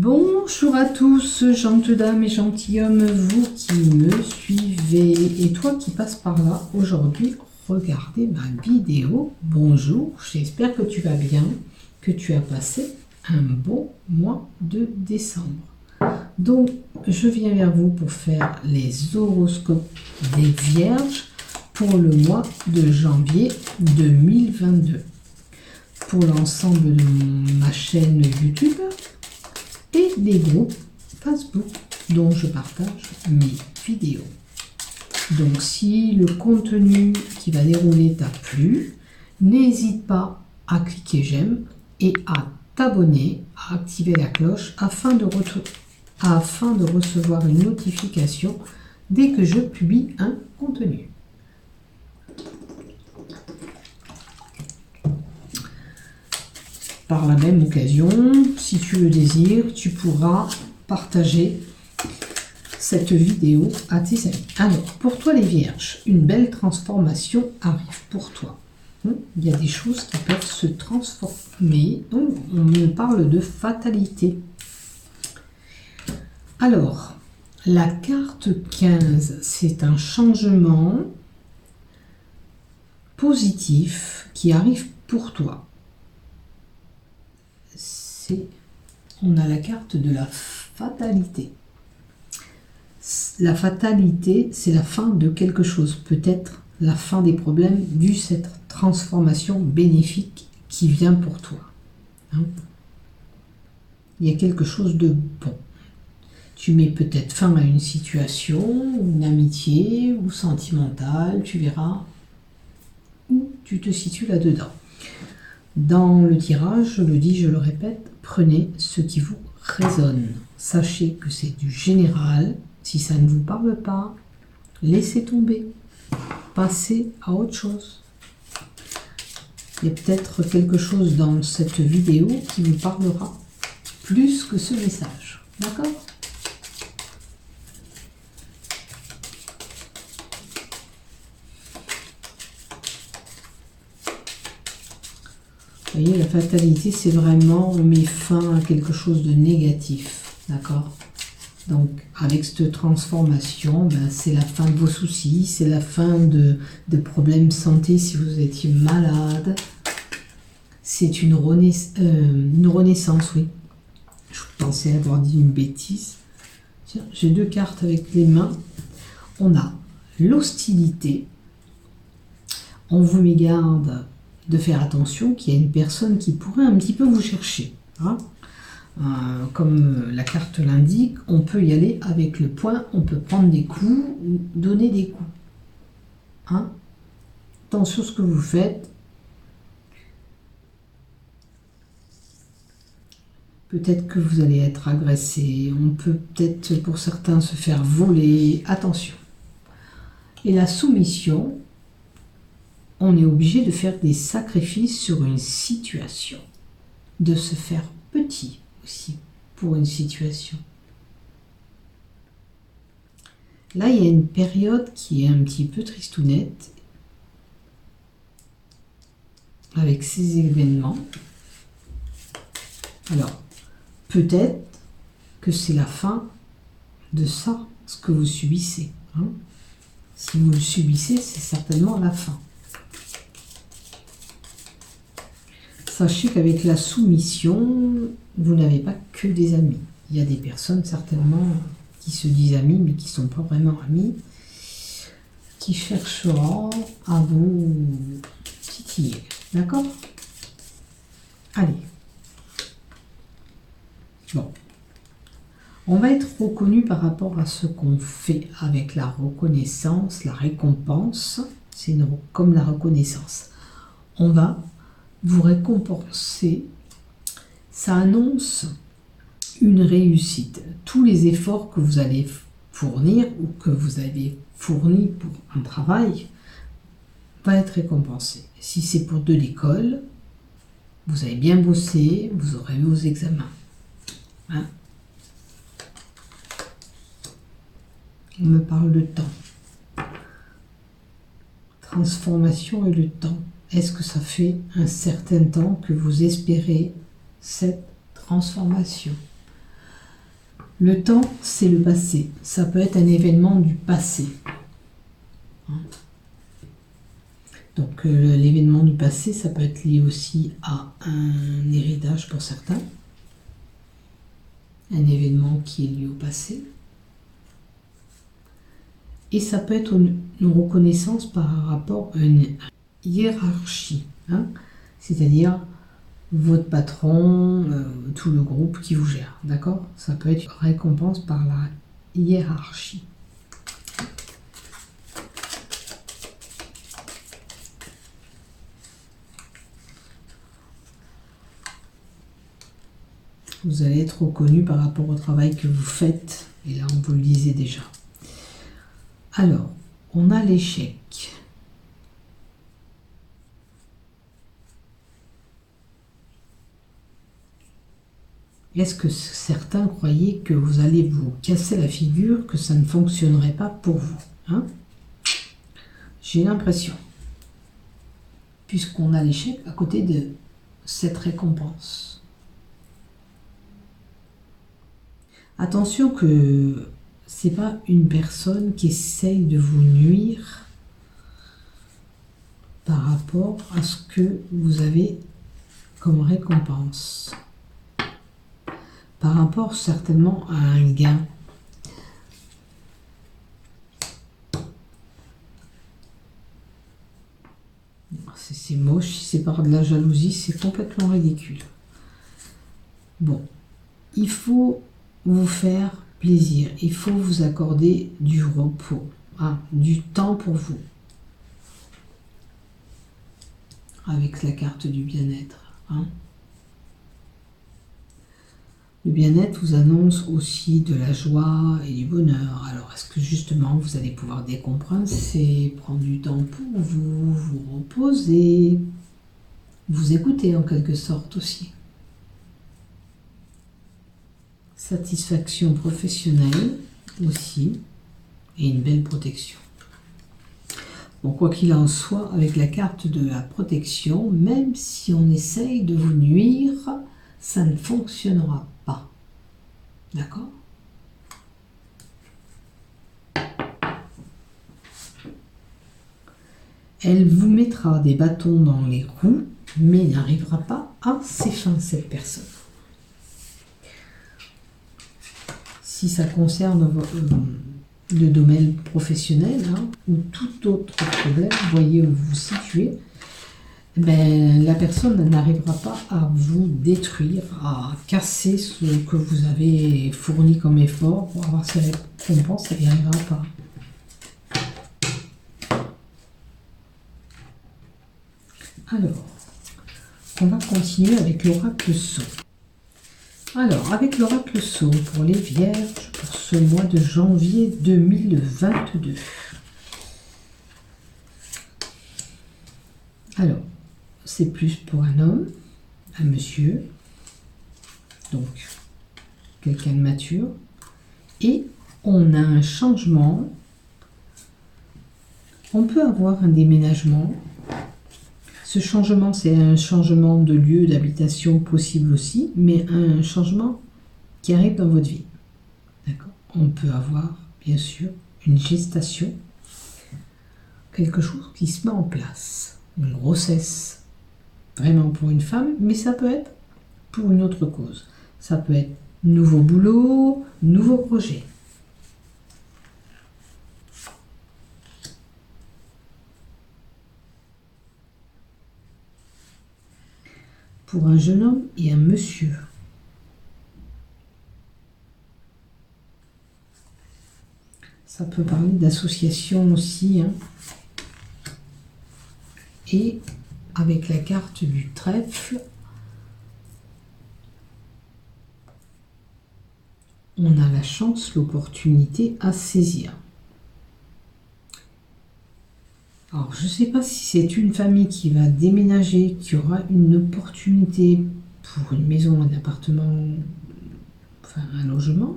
Bonjour à tous, gentes dames et gentilshommes, vous qui me suivez et toi qui passes par là aujourd'hui, regardez ma vidéo. Bonjour, j'espère que tu vas bien, que tu as passé un bon mois de décembre. Donc, je viens vers vous pour faire les horoscopes des Vierges pour le mois de janvier 2022. Pour l'ensemble de ma chaîne YouTube et les groupes Facebook dont je partage mes vidéos. Donc si le contenu qui va dérouler t'a plu, n'hésite pas à cliquer j'aime et à t'abonner, à activer la cloche afin de recevoir une notification dès que je publie un contenu. Par la même occasion, si tu le désires, tu pourras partager cette vidéo à tes amis. Alors, pour toi les Vierges, une belle transformation arrive pour toi. Il y a des choses qui peuvent se transformer. Donc, on me parle de fatalité. Alors, la carte 15, c'est un changement positif qui arrive pour toi. On a la carte de la fatalité. La fatalité, c'est la fin de quelque chose, peut-être la fin des problèmes, vu cette transformation bénéfique qui vient pour toi. Il y a quelque chose de bon. Tu mets peut-être fin à une situation, une amitié ou sentimentale, tu verras où tu te situes là-dedans. Dans le tirage, je le dis, je le répète, prenez ce qui vous résonne. Sachez que c'est du général. Si ça ne vous parle pas, laissez tomber. Passez à autre chose. Il y a peut-être quelque chose dans cette vidéo qui vous parlera plus que ce message. D'accord ? Vous voyez, la fatalité, c'est vraiment, on met fin à quelque chose de négatif, d'accord? Donc, avec cette transformation, c'est la fin de vos soucis, c'est la fin de problèmes santé si vous étiez malade. C'est une renaissance, oui. Je pensais avoir dit une bêtise. Tiens, j'ai deux cartes avec les mains. On a l'hostilité. On vous met garde de faire attention qu'il y a une personne qui pourrait un petit peu vous chercher. Comme la carte l'indique, on peut y aller avec le poing, on peut prendre des coups ou donner des coups. Attention à ce que vous faites. Peut-être que vous allez être agressé, on peut peut-être pour certains se faire voler. Attention. Et la soumission, on est obligé de faire des sacrifices sur une situation, de se faire petit aussi pour une situation. Là, il y a une période qui est un petit peu tristounette avec ces événements. Alors, peut-être que c'est la fin de ça, ce que vous subissez. Si vous le subissez, c'est certainement la fin. Sachez qu'avec la soumission, vous n'avez pas que des amis. Il y a des personnes certainement qui se disent amis, mais qui ne sont pas vraiment amis, qui chercheront à vous titiller. D'accord ? Allez. Bon. On va être reconnu par rapport à ce qu'on fait avec la reconnaissance, la récompense. C'est comme la reconnaissance. On va vous récompenser, ça annonce une réussite. Tous les efforts que vous allez fournir ou que vous avez fournis pour un travail va être récompensé. Si c'est pour de l'école, vous avez bien bossé, vous aurez vos examens. On me parle de temps. Transformation et le temps. Est-ce que ça fait un certain temps que vous espérez cette transformation? Le temps, c'est le passé. Ça peut être un événement du passé. Donc l'événement du passé, ça peut être lié aussi à un héritage pour certains. Un événement qui est lié au passé. Et ça peut être une reconnaissance par rapport à une hiérarchie. C'est-à-dire votre patron, tout le groupe qui vous gère. D'accord? Ça peut être une récompense par la hiérarchie. Vous allez être reconnu par rapport au travail que vous faites. Et là, on vous le disait déjà. Alors, on a l'échec. Est-ce que certains croyaient que vous allez vous casser la figure, que ça ne fonctionnerait pas pour vous, J'ai l'impression. Puisqu'on a l'échec à côté de cette récompense. Attention que c'est pas une personne qui essaye de vous nuire par rapport à ce que vous avez comme récompense. Par rapport certainement à un gain. C'est moche, si c'est par de la jalousie, c'est complètement ridicule. Bon, il faut vous faire plaisir, il faut vous accorder du repos, du temps pour vous. Avec la carte du bien-être. Le bien-être vous annonce aussi de la joie et du bonheur. Alors, est-ce que justement vous allez pouvoir décompresser, prendre du temps pour vous, vous reposer, vous écouter en quelque sorte aussi. Satisfaction professionnelle aussi et une belle protection. Bon, quoi qu'il en soit, avec la carte de la protection, même si on essaye de vous nuire, ça ne fonctionnera pas. D'accord ? Elle vous mettra des bâtons dans les roues, mais n'arrivera pas à ses fins, cette personne. Si ça concerne le domaine professionnel ou tout autre problème, voyez où vous vous situez, la personne n'arrivera pas à vous détruire, à casser ce que vous avez fourni comme effort pour avoir ces récompenses, elle n'y arrivera pas. Alors, on va continuer avec l'oracle Sceau. Alors, avec l'oracle Sceau pour les Vierges pour ce mois de janvier 2022. Alors, c'est plus pour un homme, un monsieur, donc quelqu'un de mature, et on a un changement, on peut avoir un déménagement. Ce changement, c'est un changement de lieu d'habitation possible aussi, mais un changement qui arrive dans votre vie. D'accord ? On peut avoir, bien sûr, une gestation, quelque chose qui se met en place, une grossesse, vraiment pour une femme, mais ça peut être pour une autre cause. Ça peut être nouveau boulot, nouveau projet. Pour un jeune homme et un monsieur. Ça peut parler d'association aussi. Et avec la carte du trèfle, on a la chance, l'opportunité à saisir. Alors, je ne sais pas si c'est une famille qui va déménager, qui aura une opportunité pour une maison, un appartement, enfin un logement.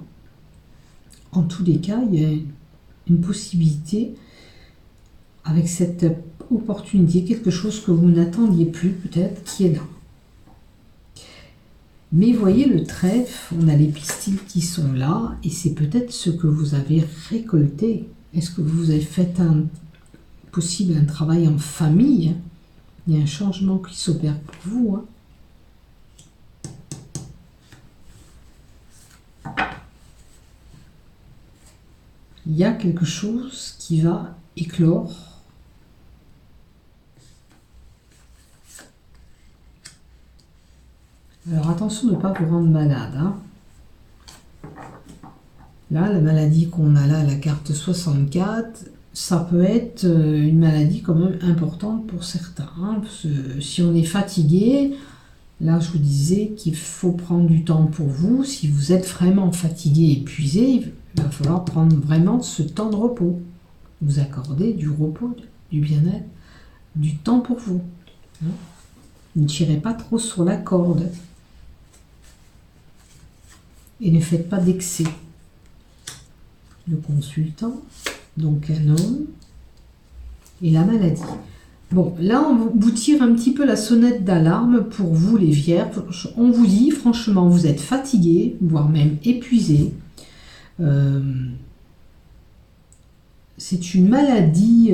En tous les cas, il y a une possibilité avec cette opportunité, quelque chose que vous n'attendiez plus peut-être, qui est là. Mais voyez le trèfle, on a les pistils qui sont là, et c'est peut-être ce que vous avez récolté. Est-ce que vous avez fait un travail en famille? Il y a un changement qui s'opère pour vous. Il y a quelque chose qui va éclore. Alors attention de ne pas vous rendre malade. Là, la maladie qu'on a là, la carte 64, ça peut être une maladie quand même importante pour certains. Parce que si on est fatigué, là je vous disais qu'il faut prendre du temps pour vous. Si vous êtes vraiment fatigué, épuisé, il va falloir prendre vraiment ce temps de repos. Vous accorder du repos, du bien-être, du temps pour vous. Ne tirez pas trop sur la corde. Et ne faites pas d'excès. Le consultant, donc un homme, et la maladie. Bon, là, on vous tire un petit peu la sonnette d'alarme pour vous, les vierges. On vous dit, franchement, vous êtes fatigués, voire même épuisés. C'est une maladie...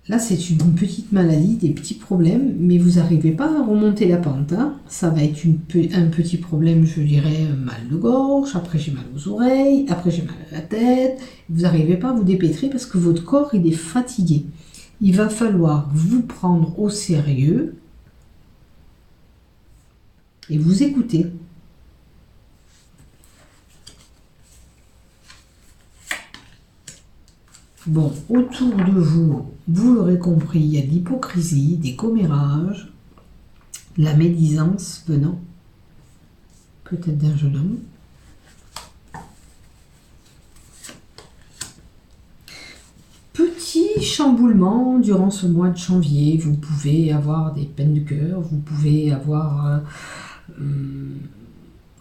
Là, c'est une petite maladie, des petits problèmes, mais vous n'arrivez pas à remonter la pente. Ça va être un petit problème, je dirais, mal de gorge, après j'ai mal aux oreilles, après j'ai mal à la tête. Vous n'arrivez pas à vous dépêtrer parce que votre corps, il est fatigué. Il va falloir vous prendre au sérieux et vous écouter. Bon, autour de vous, vous l'aurez compris, il y a de l'hypocrisie, des commérages, la médisance venant peut-être d'un jeune homme. Petit chamboulement durant ce mois de janvier, vous pouvez avoir des peines de cœur, vous pouvez avoir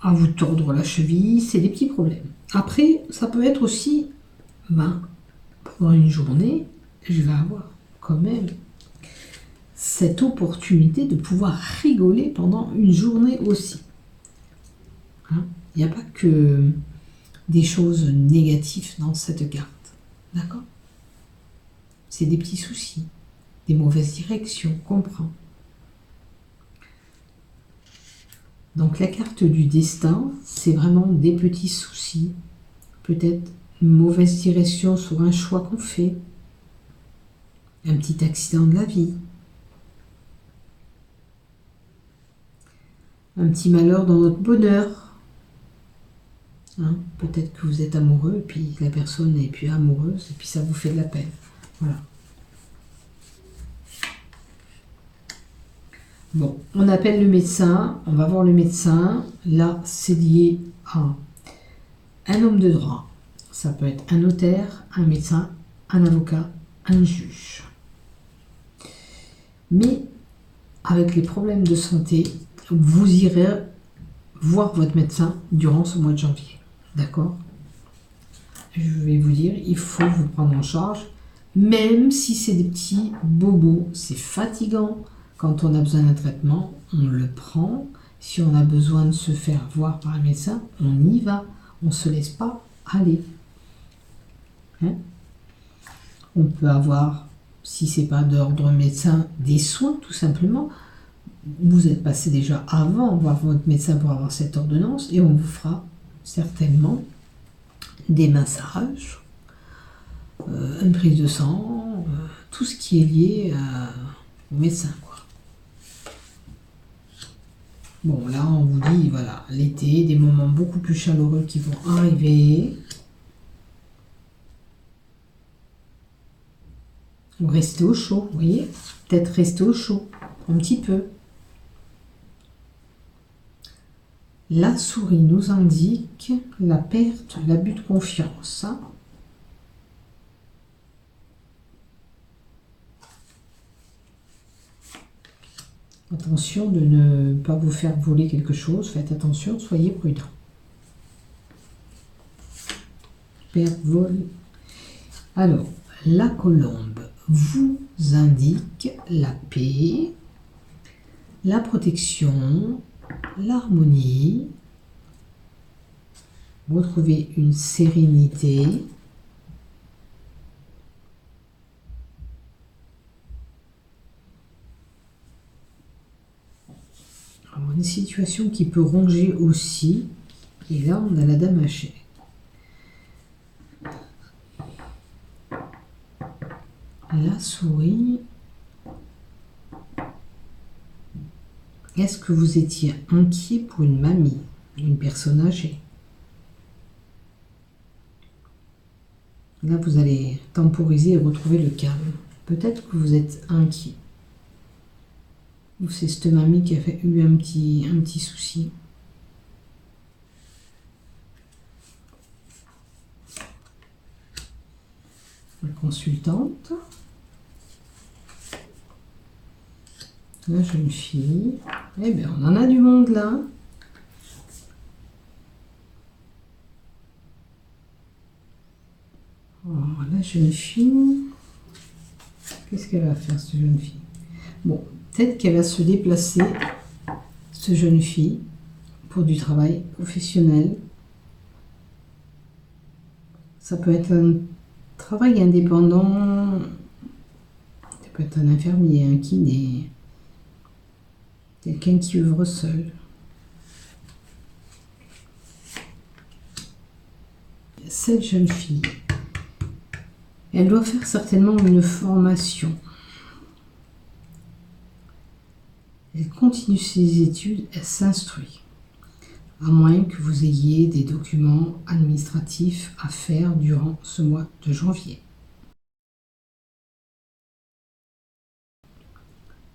à vous tordre la cheville, c'est des petits problèmes. Après, ça peut être aussi, pendant une journée, je vais avoir quand même cette opportunité de pouvoir rigoler pendant une journée aussi. Il n'y a pas que des choses négatives dans cette carte. D'accord? C'est des petits soucis, des mauvaises directions, comprends. Donc la carte du destin, c'est vraiment des petits soucis, peut-être une mauvaise direction sur un choix qu'on fait, un petit accident de la vie, un petit malheur dans notre bonheur. Peut-être que vous êtes amoureux et puis la personne n'est plus amoureuse et puis ça vous fait de la peine. Voilà. Bon, on appelle le médecin, on va voir le médecin. Là, c'est lié à un homme de droit. Ça peut être un notaire, un médecin, un avocat, un juge. Mais avec les problèmes de santé, vous irez voir votre médecin durant ce mois de janvier. D'accord? Je vais vous dire, il faut vous prendre en charge, même si c'est des petits bobos, c'est fatigant. Quand on a besoin d'un traitement, on le prend. Si on a besoin de se faire voir par un médecin, on y va. On ne se laisse pas aller. On peut avoir, si ce n'est pas d'ordre médecin, des soins tout simplement. Vous êtes passé déjà avant voir votre médecin pour avoir cette ordonnance et on vous fera certainement des massages, une prise de sang, tout ce qui est lié au médecin, quoi. Bon, là, on vous dit, voilà, l'été, des moments beaucoup plus chaleureux qui vont arriver. Ou rester au chaud, vous voyez? Peut-être rester au chaud, un petit peu. La souris nous indique la perte, l'abus de confiance. Attention de ne pas vous faire voler quelque chose. Faites attention, soyez prudent. Perte, vol. Alors, la colombe vous indique la paix, la protection, l'harmonie, retrouver une sérénité, alors, une situation qui peut ronger aussi, et là on a la dame hachée. La souris. Est-ce que vous étiez inquiet pour une mamie, une personne âgée? Là, vous allez temporiser et retrouver le calme. Peut-être que vous êtes inquiet. Ou c'est cette mamie qui a eu un petit souci. La consultante. La jeune fille. Eh bien, on en a du monde là. Oh, la jeune fille. Qu'est-ce qu'elle va faire, cette jeune fille? Bon, peut-être qu'elle va se déplacer, cette jeune fille, pour du travail professionnel. Ça peut être un travail indépendant. Ça peut être un infirmier, un kiné. Quelqu'un qui œuvre seul. Cette jeune fille, elle doit faire certainement une formation. Elle continue ses études, elle s'instruit. À moins que vous ayez des documents administratifs à faire durant ce mois de janvier.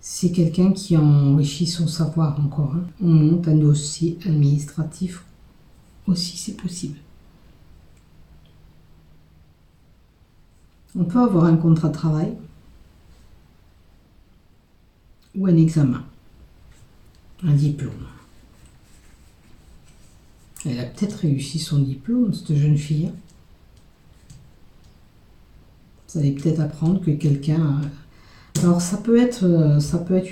C'est quelqu'un qui enrichit son savoir encore. On monte un dossier administratif aussi, c'est possible. On peut avoir un contrat de travail ou un examen, un diplôme. Elle a peut-être réussi son diplôme, cette jeune fille. Vous allez peut-être apprendre que quelqu'un... Alors ça peut être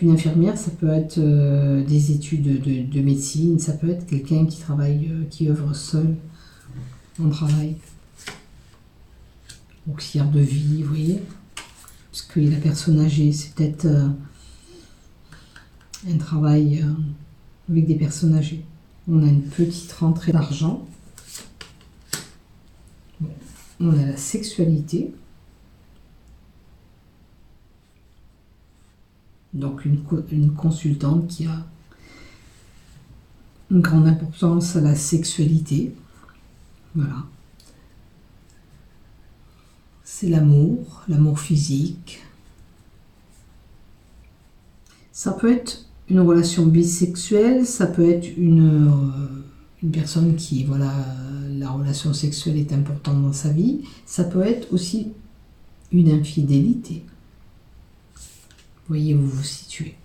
une infirmière, ça peut être des études de médecine, ça peut être quelqu'un qui travaille, qui œuvre seul en travail. Auxiliaire de vie, vous voyez. Parce que la personne âgée, c'est peut-être un travail avec des personnes âgées. On a une petite rentrée d'argent. Bon. On a la sexualité. Donc une consultante qui a une grande importance à la sexualité. Voilà. C'est l'amour physique. Ça peut être une relation bisexuelle, ça peut être une personne qui, voilà, la relation sexuelle est importante dans sa vie. Ça peut être aussi une infidélité. Voyez où vous vous situez.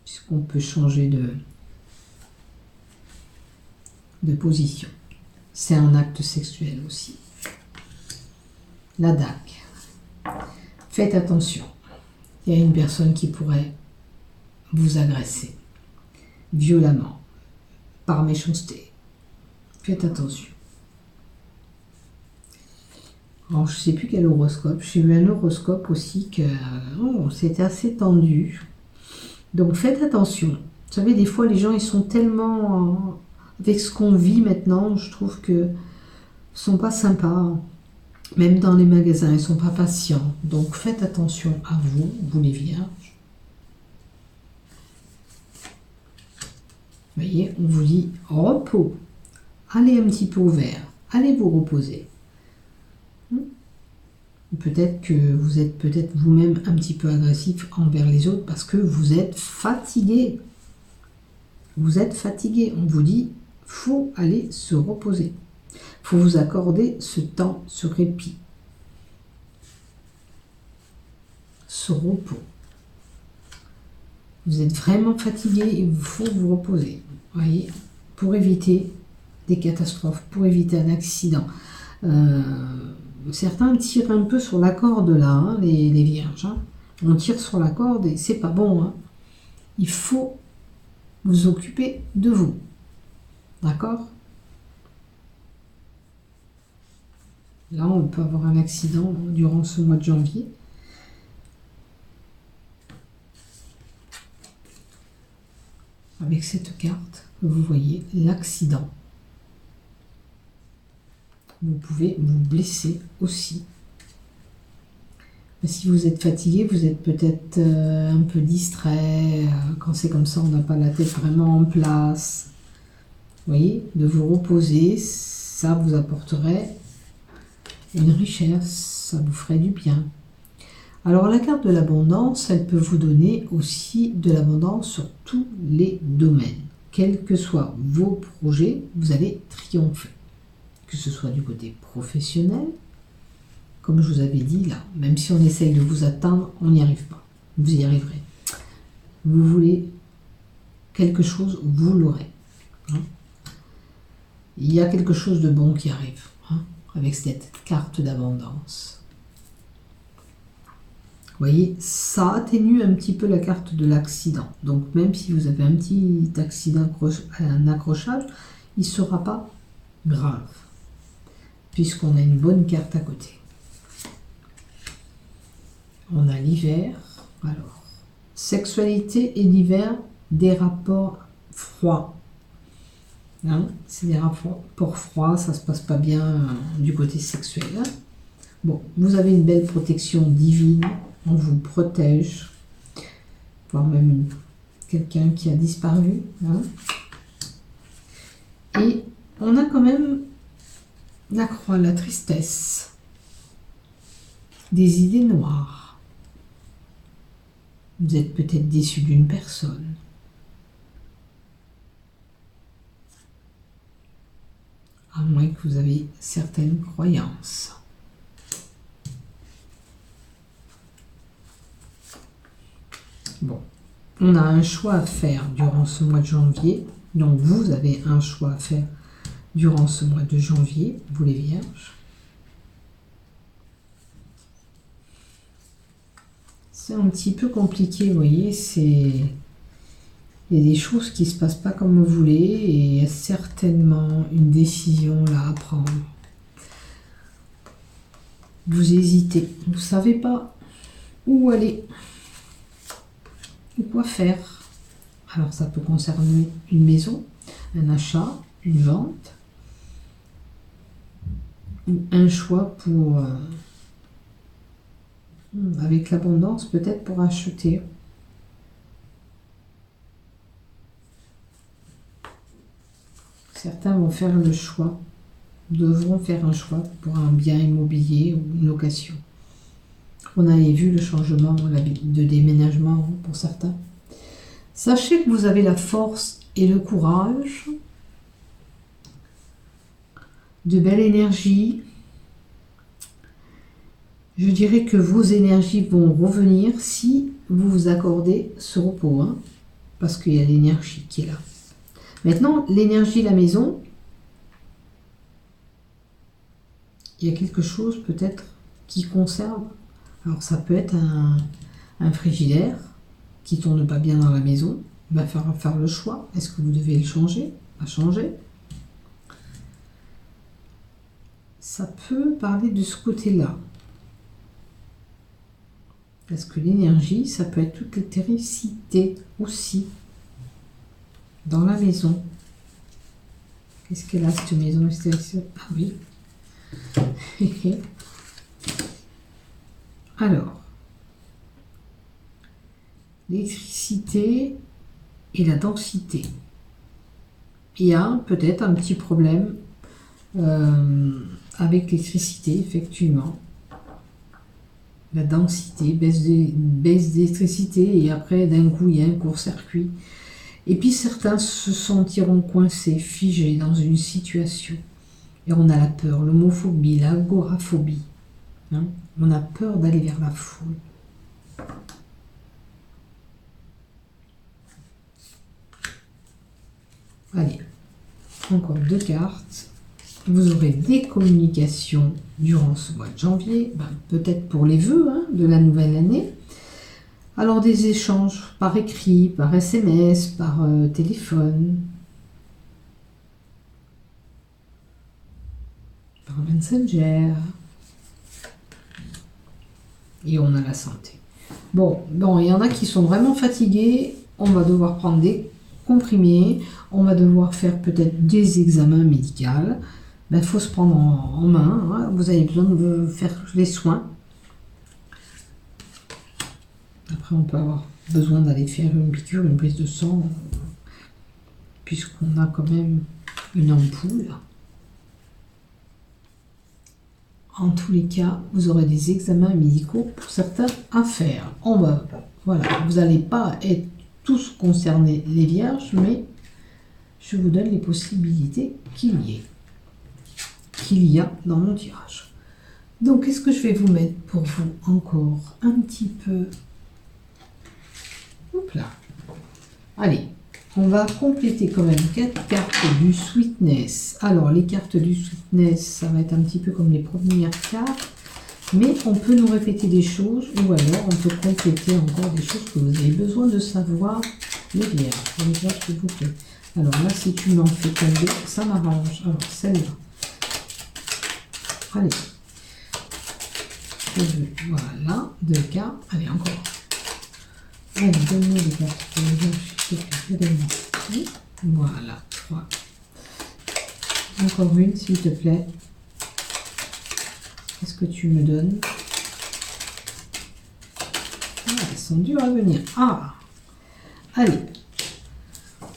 Puisqu'on peut changer de position. C'est un acte sexuel aussi. La dague. Faites attention. Il y a une personne qui pourrait vous agresser violemment, par méchanceté. Faites attention. Alors, je ne sais plus quel horoscope. J'ai eu un horoscope aussi que c'était assez tendu. Donc faites attention. Vous savez, des fois, les gens, ils sont tellement... avec ce qu'on vit maintenant, je trouve que ne sont pas sympas. Même dans les magasins, ils ne sont pas patients. Donc faites attention à vous, vous les vierges. Vous voyez, on vous dit repos. Allez un petit peu au vert. Allez vous reposer. Peut-être que vous êtes peut-être vous-même un petit peu agressif envers les autres parce que vous êtes fatigué. Vous êtes fatigué. On vous dit, faut aller se reposer. Faut vous accorder ce temps, ce répit, ce repos. Vous êtes vraiment fatigué, il faut vous reposer. Voyez, pour éviter des catastrophes, pour éviter un accident. certains tirent un peu sur la corde là, hein, les vierges. Hein. On tire sur la corde et c'est pas bon. Hein. Il faut vous occuper de vous. D'accord? Là, on peut avoir un accident durant ce mois de janvier. Avec cette carte, vous voyez l'accident. Vous pouvez vous blesser aussi. Mais si vous êtes fatigué, vous êtes peut-être un peu distrait. Quand c'est comme ça, on n'a pas la tête vraiment en place. Vous voyez, de vous reposer, ça vous apporterait une richesse, ça vous ferait du bien. Alors la carte de l'abondance, elle peut vous donner aussi de l'abondance sur tous les domaines. Quels que soient vos projets, vous allez triompher. Que ce soit du côté professionnel, comme je vous avais dit là, même si on essaye de vous atteindre, on n'y arrive pas. Vous y arriverez. Vous voulez quelque chose, vous l'aurez. Hein. Il y a quelque chose de bon qui arrive hein, avec cette carte d'abondance. Vous voyez, ça atténue un petit peu la carte de l'accident. Donc même si vous avez un petit accident, un accrochage, il ne sera pas grave. Puisqu'on a une bonne carte à côté. On a l'hiver. Alors, sexualité et l'hiver, des rapports froids. Hein, c'est des rapports froids, ça se passe pas bien du côté sexuel. Hein. Bon, vous avez une belle protection divine, on vous protège, voire même quelqu'un qui a disparu. Hein. Et on a quand même la croix, la tristesse, des idées noires. Vous êtes peut-être déçu d'une personne. À moins que vous avez certaines croyances. Bon, on a un choix à faire durant ce mois de janvier. Donc vous avez un choix à faire durant ce mois de janvier, vous les vierges. C'est un petit peu compliqué, vous voyez, il y a des choses qui ne se passent pas comme vous voulez et il y a certainement une décision là à prendre. Vous hésitez, vous ne savez pas où aller, ou quoi faire. Alors ça peut concerner une maison, un achat, une vente, ou un choix pour, avec l'abondance, peut-être pour acheter. Certains vont faire le choix, devront faire un choix pour un bien immobilier ou une location. On avait vu le changement de déménagement pour certains. Sachez que vous avez la force et le courage, de belles énergies. Je dirais que vos énergies vont revenir si vous vous accordez ce repos, hein, parce qu'il y a l'énergie qui est là. Maintenant, l'énergie de la maison, il y a quelque chose peut-être qui conserve. Alors ça peut être un frigidaire qui tourne pas bien dans la maison. Il va falloir faire le choix. Est-ce que vous devez le changer? Pas changer. Ça peut parler de ce côté-là. Parce que l'énergie, ça peut être toute l'électricité aussi dans la maison. Qu'est-ce qu'elle a cette maison? Ah oui. Alors, l'électricité et la densité. Il y a peut-être un petit problème avec l'électricité, effectivement. La densité, baisse d'électricité et après d'un coup il y a un court-circuit. Et puis certains se sentiront coincés, figés dans une situation. Et on a la peur, l'homophobie, l'agoraphobie. Hein? On a peur d'aller vers la foule. Allez, encore 2 cartes. vous aurez des communications durant ce mois de janvier, peut-être pour les vœux de la nouvelle année. Alors des échanges par écrit, par SMS, par téléphone, par Messenger. Et on a la santé. Bon, il y en a qui sont vraiment fatigués. On va devoir prendre des comprimés. On va devoir faire peut-être des examens médicaux. Il faut se prendre en main. Vous avez besoin de faire les soins. Après, on peut avoir besoin d'aller faire une piqûre, une prise de sang, puisqu'on a quand même une ampoule. En tous les cas, vous aurez des examens médicaux pour certains à faire. Voilà, vous n'allez pas être tous concernés les vierges, mais je vous donne les possibilités qu'il y a dans mon tirage. Donc, qu'est-ce que je vais vous mettre pour vous encore un petit peu? Hop là. Allez, on va compléter quand même 4 cartes du Sweetness. Alors, les cartes du Sweetness, ça va être un petit peu comme les premières cartes, mais on peut nous répéter des choses, ou alors on peut compléter encore des choses que vous avez besoin de savoir, les vierges. Les vierges, s'il vous plaît. Alors là, si tu m'en fais tomber, ça m'arrange. Alors, celle-là. Allez. Voilà, 2 cartes. Allez, encore. Allez, donne-moi les cartes pour les vierges. Voilà, 3. Encore une, s'il te plaît. Qu'est-ce que tu me donnes? Elles sont dures à venir. Allez.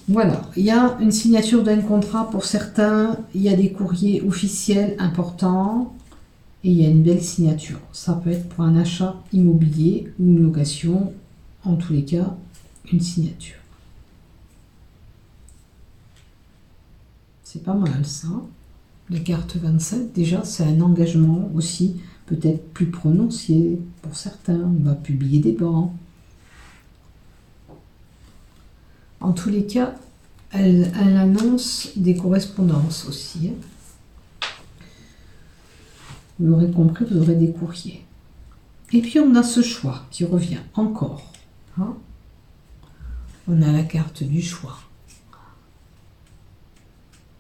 Voilà, il y a une signature d'un contrat pour certains. Il y a des courriers officiels importants. Et il y a une belle signature. Ça peut être pour un achat immobilier ou une location. En tous les cas, une signature. C'est pas mal ça. La carte 27, déjà, c'est un engagement aussi peut-être plus prononcé pour certains. On va publier des bancs. En tous les cas, elle annonce des correspondances aussi. Vous l'aurez compris, vous aurez des courriers. Et puis on a ce choix qui revient encore. On a la carte du choix.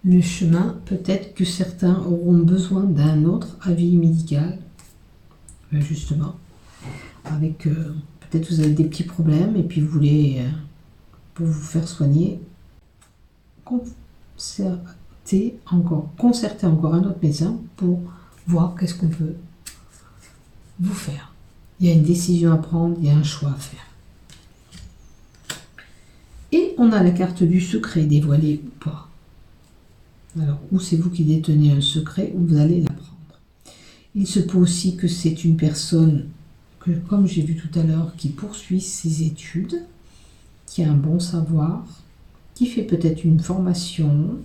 Le chemin, peut-être que certains auront besoin d'un autre avis médical, justement, avec peut-être vous avez des petits problèmes et puis vous voulez, pour vous faire soigner, concerter encore un autre médecin pour voir qu'est-ce qu'on peut vous faire. Il y a une décision à prendre, il y a un choix à faire. Et on a la carte du secret, dévoilé ou pas. Alors, ou c'est vous qui détenez un secret, ou vous allez l'apprendre. Il se peut aussi que c'est une personne, que, comme j'ai vu tout à l'heure, qui poursuit ses études, qui a un bon savoir, qui fait peut-être une formation,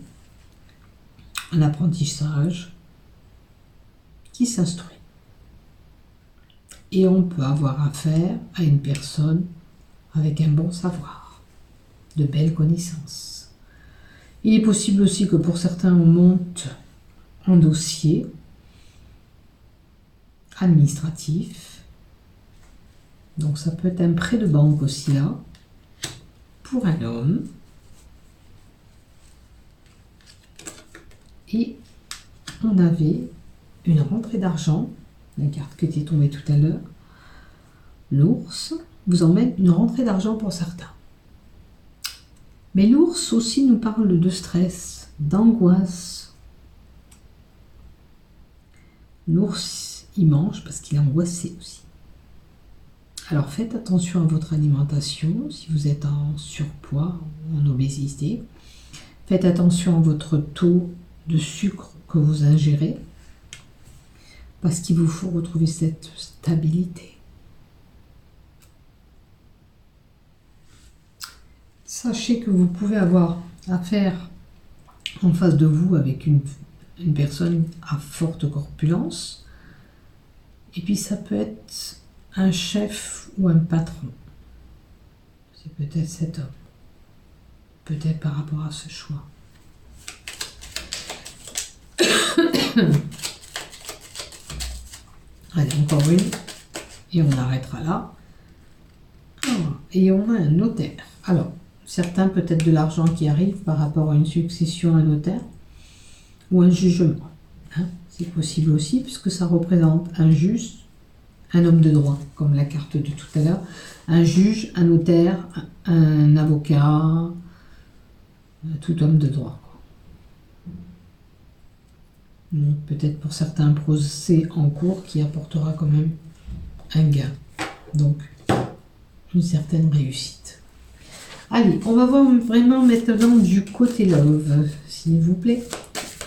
un apprentissage, qui s'instruit. Et on peut avoir affaire à une personne avec un bon savoir, de belles connaissances. Il est possible aussi que pour certains, on monte en dossier administratif. Donc ça peut être un prêt de banque aussi là, pour un homme. Et on avait une rentrée d'argent, la carte qui était tombée tout à l'heure. L'ours vous emmène une rentrée d'argent pour certains. Mais l'ours aussi nous parle de stress, d'angoisse. L'ours, il mange parce qu'il est angoissé aussi. Alors faites attention à votre alimentation, si vous êtes en surpoids ou en obésité. Faites attention à votre taux de sucre que vous ingérez, parce qu'il vous faut retrouver cette stabilité. Sachez que vous pouvez avoir affaire en face de vous avec une personne à forte corpulence, et puis ça peut être un chef ou un patron. C'est peut-être cet homme, peut-être par rapport à ce choix. Allez, encore une. Et on arrêtera là. Et on a un notaire. Alors, certains peut-être de l'argent qui arrive par rapport à une succession à un notaire ou un jugement. Hein, c'est possible aussi puisque ça représente un juge, un homme de droit, comme la carte de tout à l'heure, un juge, un notaire, un avocat, tout homme de droit. Peut-être pour certains procès en cours qui apportera quand même un gain. Donc, une certaine réussite. Allez, on va voir vraiment maintenant du côté love, s'il vous plaît,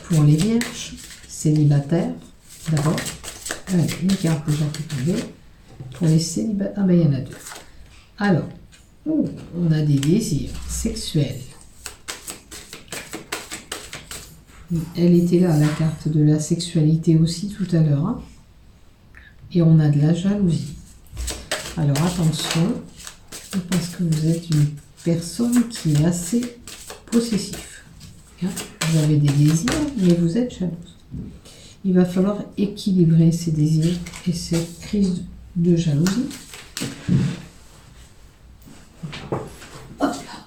pour les vierges célibataires. D'abord, allez, une carte déjà qui est tombée. Pour les célibataires, ah ben il y en a deux. Alors, on a des désirs sexuels. Elle était là, la carte de la sexualité aussi tout à l'heure. Hein. Et on a de la jalousie. Alors attention, parce que vous êtes une personne qui est assez possessive. Hein. Vous avez des désirs, mais vous êtes jalouse. Il va falloir équilibrer ces désirs et cette crise de jalousie. Hop là.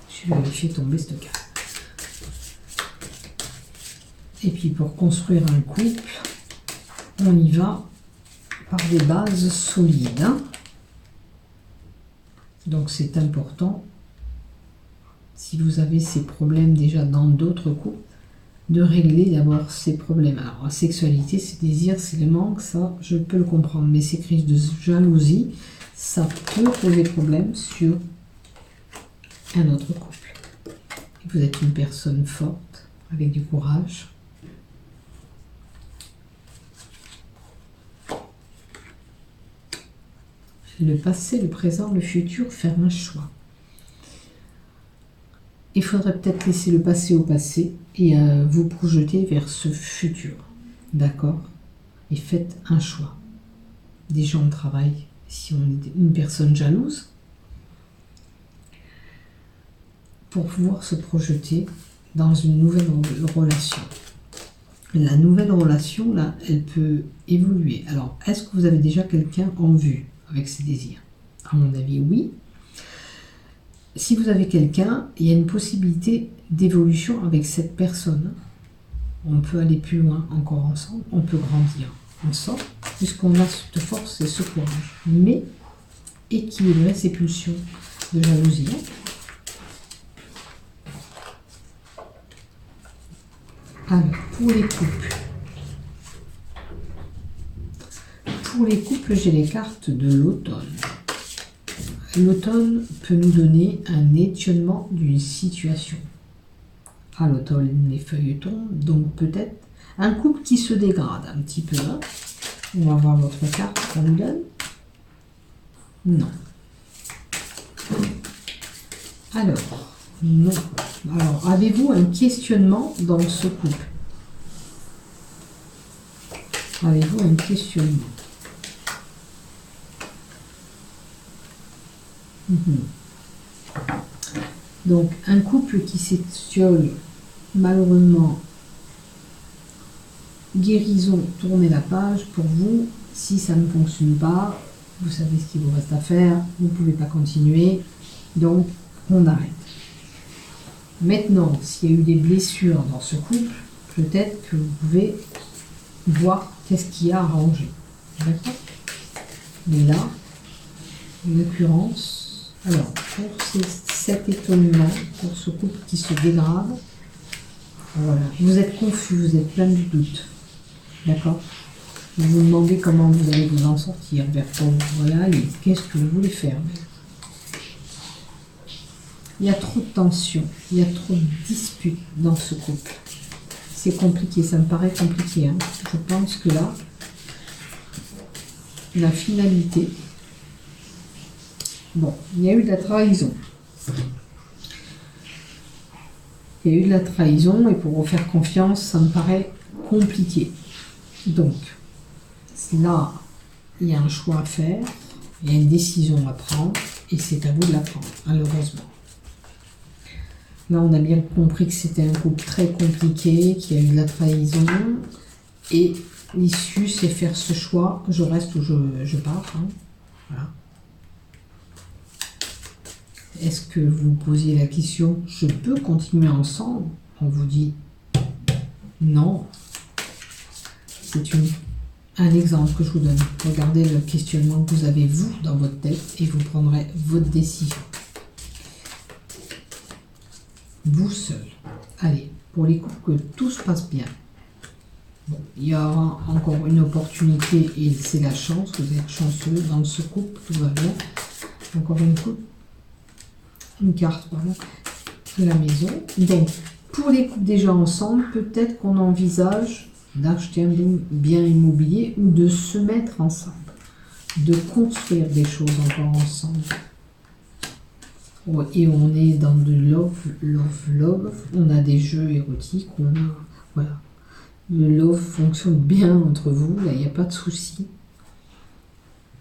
Je vais vérifier tomber cette carte. Et puis pour construire un couple, on y va par des bases solides. Hein. Donc c'est important, si vous avez ces problèmes déjà dans d'autres couples, de régler d'abord ces problèmes. Alors la sexualité, ces désirs, c'est le manque, ça je peux le comprendre. Mais ces crises de jalousie, ça peut poser problème sur un autre couple. Et vous êtes une personne forte, avec du courage. Le passé, le présent, le futur, faire un choix. Il faudrait peut-être laisser le passé au passé et vous projeter vers ce futur. D'accord? Et faites un choix. Déjà, on travaille. Si on est une personne jalouse, pour pouvoir se projeter dans une nouvelle relation. La nouvelle relation, là, elle peut évoluer. Alors, est-ce que vous avez déjà quelqu'un en vue avec ses désirs? À mon avis, oui. Si vous avez quelqu'un, il y a une possibilité d'évolution avec cette personne. On peut aller plus loin encore ensemble, on peut grandir ensemble, puisqu'on a cette force et ce courage. Mais équilibrer ces pulsions de jalousie. Alors, pour les couples. Pour les couples, j'ai les cartes de l'automne. L'automne peut nous donner un étionnement d'une situation. À l'automne, les feuilles tombent, donc peut-être un couple qui se dégrade un petit peu. Hein. On va voir votre carte qu'on nous donne. Non. Alors, non. Alors, avez-vous un questionnement dans ce couple? Avez-vous un questionnement? Donc, un couple qui s'étiole, malheureusement, guérison, tournez la page pour vous. Si ça ne fonctionne pas, vous savez ce qu'il vous reste à faire, vous ne pouvez pas continuer, donc on arrête. Maintenant, s'il y a eu des blessures dans ce couple, peut-être que vous pouvez voir qu'est-ce qui a arrangé. D'accord? Mais là, en l'occurrence, alors, pour cet étonnement, pour ce couple qui se dégrade, voilà, vous êtes confus, vous êtes plein de doutes. D'accord? Vous vous demandez comment vous allez vous en sortir, vers quoi vous voulez aller, qu'est-ce que vous voulez faire. Il y a trop de tensions, il y a trop de disputes dans ce couple. C'est compliqué, ça me paraît compliqué. Hein. Je pense que là, la finalité... Bon, il y a eu de la trahison. Il y a eu de la trahison et pour refaire confiance, ça me paraît compliqué. Donc, là, il y a un choix à faire, il y a une décision à prendre et c'est à vous de la prendre, malheureusement. Là, on a bien compris que c'était un couple très compliqué, qu'il y a eu de la trahison. Et l'issue, c'est faire ce choix. Je reste ou je pars. Hein. Voilà. Est-ce que vous posiez la question, je peux continuer ensemble? On vous dit non. C'est un exemple que je vous donne. Regardez le questionnement que vous avez, vous, dans votre tête, et vous prendrez votre décision. Vous seul. Allez, pour les couples, que tout se passe bien. Bon, il y aura encore une opportunité, et c'est la chance, vous êtes chanceux dans ce couple, tout va bien. Encore une carte, pardon, de la maison. Donc, pour les couples déjà ensemble, peut-être qu'on envisage d'acheter un bien immobilier ou de se mettre ensemble, de construire des choses encore ensemble. Et on est dans de love. On a des jeux érotiques, voilà. Le love fonctionne bien entre vous, là il n'y a pas de souci.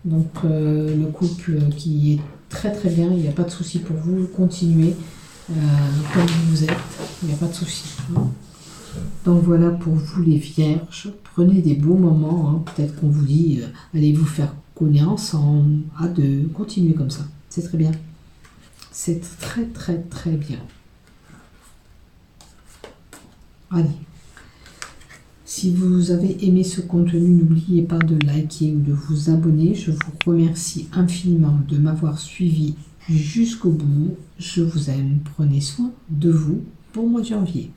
Donc le couple qui est très très bien, il n'y a pas de souci pour vous, continuez comme vous êtes, il n'y a pas de souci. Donc voilà pour vous les vierges, prenez des beaux moments, hein. Peut-être qu'on vous dit allez vous faire connaissance à deux, continuez comme ça, c'est très bien. C'est très très très bien. Allez. Si vous avez aimé ce contenu, n'oubliez pas de liker ou de vous abonner. Je vous remercie infiniment de m'avoir suivi jusqu'au bout. Je vous aime. Prenez soin de vous. Bon mois de janvier.